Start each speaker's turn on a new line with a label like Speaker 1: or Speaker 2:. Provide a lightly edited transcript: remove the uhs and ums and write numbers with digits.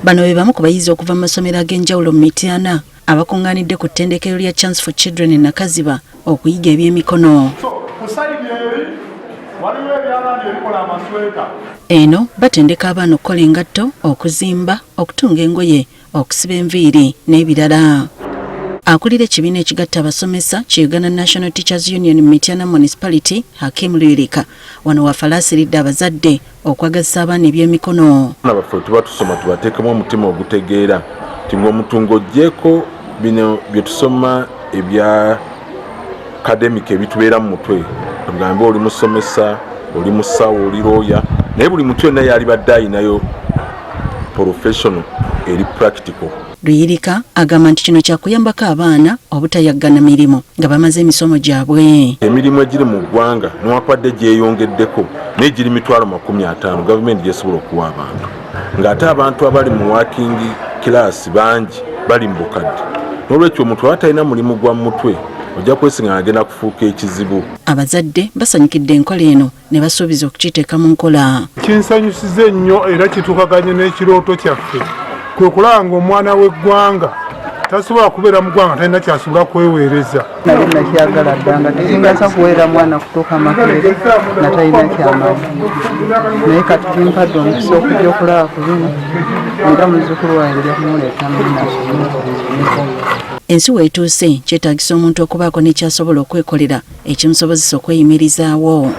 Speaker 1: Bano be bamu ku bayizi okuva mu masomero ag'enjawulo mu Mityana abakungaanidde ku ttendekero lya Chance for Children e Nakaziba okuyiga eby'emikono. Eno batendeka abaana okukola engatto, okuzimba, okutunga engoye, okusiba enviiri n'ebirala. Akulira ekibiina ekigatta abasomesa ki Uganda National Teachers Union Mityana Municipality Hakim Lirika wano wafalaasiridde abazadde okwagazisa abaana eby'emikono.
Speaker 2: Abaffe tuba tusoma tubateekemu omutima ogutegeera nti ng'omutungo oggyeko bino bye tusoma ebya academic ebitubeera mu mutwe. Tugambe oli musomesa, oli musawo, oli looya, naye buli muntu yonna yalibadde ayinayo professional eri practical.
Speaker 1: Luyirika agamba nti kino kyakuyambako abaana obutayaggana mirimu nga bamaze emisomo gyabwe.
Speaker 2: Emirimu egiri mu ggwanga newankubadde gyeyongeddeko naye giri 50,000 gavumenti gyesobola okuwa abantu, ng'ate abantu abali mu working class bangi bali mu bukadde. N'olwekyo omuntu aba talina mulimu gwa mutwe ojja kwesinga agenda kufuuka ekizibu.
Speaker 1: Abazadde basanyukidde enkola eno ne basuubiza okukiteeka mu nkola.
Speaker 3: Kinsanyusiza ennyo era kitukaganye n'ekirooto kyaffe kwe kulaba ng'omwana w'eggwanga tasobola kubeera mu ggwanga talina kyasobola kweweereza.
Speaker 4: Nali nakyagala ddanga tekingasa kuweera mwana kutuuka makerere nga talina kyamaanyi, naye kati kimpadde omukisa okujja okulaba ku bino era muzzukulu wange nja kumuleeta mu masomero.
Speaker 1: Ensi weetuuse kyetaagisa omuntu okubaako n'ekyasobola okwekolera ekimusobozesa okweyimirizaawo.